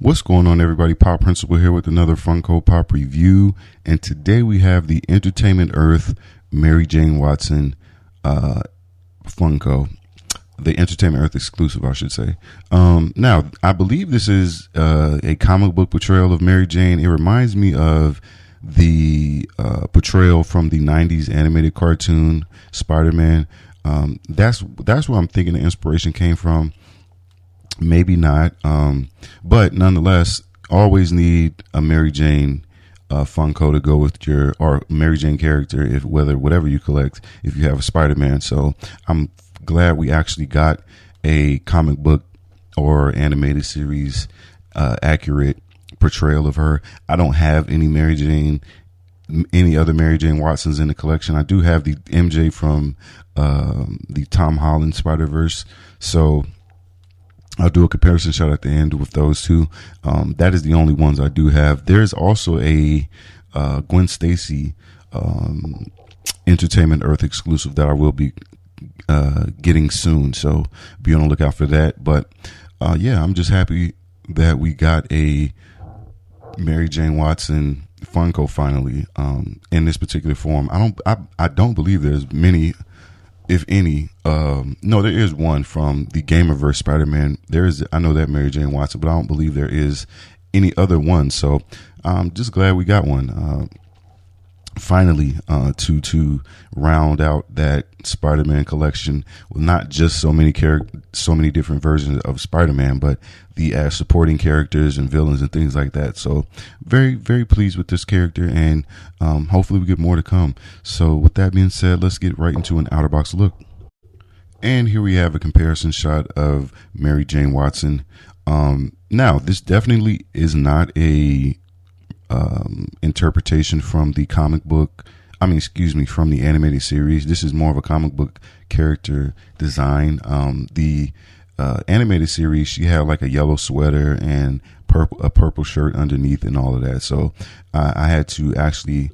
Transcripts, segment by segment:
What's going on, everybody? Pop Principal here with another Funko Pop review, and today we have the Entertainment Earth Mary Jane Watson Funko, the Entertainment Earth exclusive, I should say. Now, I believe this is a comic book portrayal of Mary Jane. It reminds me of the portrayal from the '90s animated cartoon Spider-Man. That's where I'm thinking the inspiration came from. Maybe not, but nonetheless, always need a Mary Jane Funko to go with your or Mary Jane character, if whatever you collect, if you have a Spider-Man. So I'm glad we actually got a comic book or animated series accurate portrayal of her. I don't have any other Mary Jane Watsons in the collection. I do have the MJ from the Tom Holland Spider-Verse, so I'll do a comparison shot at the end with those two. That is the only ones I do have. There's also a Gwen Stacy Entertainment Earth exclusive that I will be getting soon, so be on the lookout for that. But yeah, I'm just happy that we got a Mary Jane Watson Funko finally in this particular form. I don't believe there's many, if any. No, there is one from the Gamerverse Spider-Man. I know that Mary Jane Watson, but I don't believe there is any other one. So I'm just glad we got one finally to round out that Spider-Man collection with not just so many different versions of Spider-Man, but the supporting characters and villains and things like that. So very, very pleased with this character, and hopefully we get more to come. So with that being said, let's get right into an outer box look. And here we have a comparison shot of Mary Jane Watson. Now, this definitely is not a interpretation from the comic book. From the animated series. This is more of a comic book character design. The animated series, she had like a yellow sweater and a purple shirt underneath and all of that. So I had to actually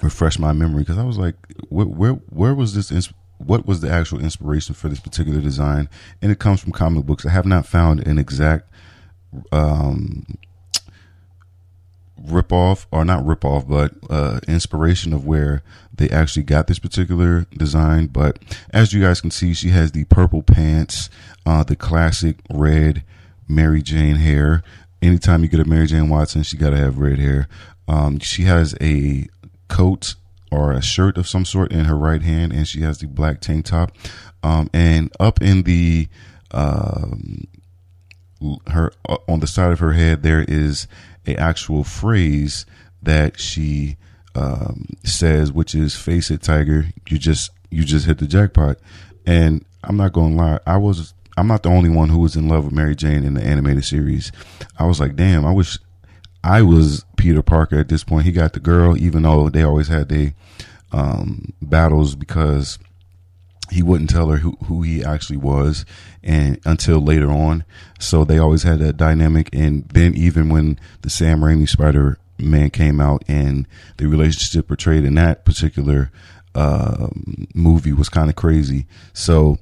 refresh my memory, because I was like, where was this? What was the actual inspiration for this particular design? And it comes from comic books. I have not found an exact inspiration of where they actually got this particular design. But as you guys can see, she has the purple pants, the classic red Mary Jane hair. Anytime you get a Mary Jane Watson, she gotta have red hair. She has a coat or a shirt of some sort in her right hand, and she has the black tank top. And up in the on the side of her head, there is a actual phrase that she says, which is "Face it, Tiger. You just hit the jackpot." And I'm not gonna lie, I'm not the only one who was in love with Mary Jane in the animated series. I was like, damn, I wish I was Peter Parker at this point. He got the girl, even though they always had their battles, because he wouldn't tell her who he actually was, and until later on. So they always had that dynamic. And then even when the Sam Raimi Spider-Man came out, and the relationship portrayed in that particular movie was kind of crazy. So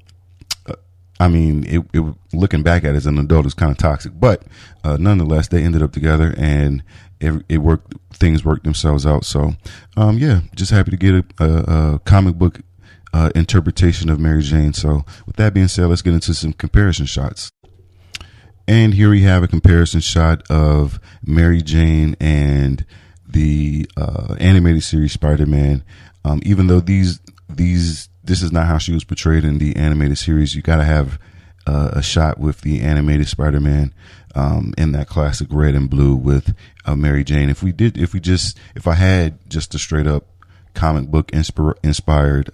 it looking back at it as an adult, is kind of toxic, but nonetheless, they ended up together, and it worked. Things worked themselves out. So yeah, just happy to get a comic book interpretation of Mary Jane. So with that being said, let's get into some comparison shots. And here we have a comparison shot of Mary Jane and the animated series Spider-Man. Even though this is not how she was portrayed in the animated series, you got to have a shot with the animated Spider-Man in that classic red and blue with Mary Jane. If I had just a straight up comic book inspired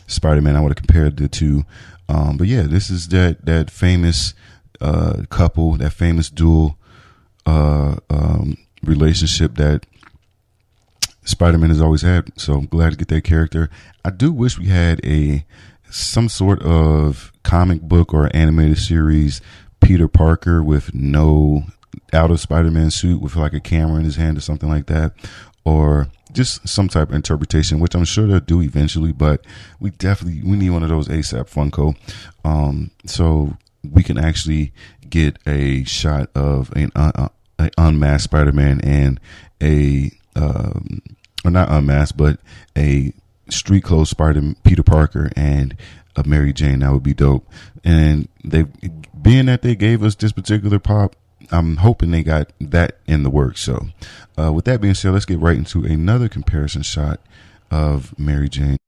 Spider-Man, I would have compared the two. But yeah, this is that famous couple, that famous dual relationship that Spider-Man has always had. So I'm glad to get that character. I do wish we had some sort of comic book or animated series Peter Parker with no out of Spider-Man suit, with like a camera in his hand or something like that, or just some type of interpretation, which I'm sure they'll do eventually. But we need one of those ASAP, Funko, so we can actually get a shot of an unmasked Spider-Man and or not unmasked, but a street clothes Peter Parker and a Mary Jane. That would be dope. And being that they gave us this particular pop, I'm hoping they got that in the works. So with that being said, let's get right into another comparison shot of Mary Jane.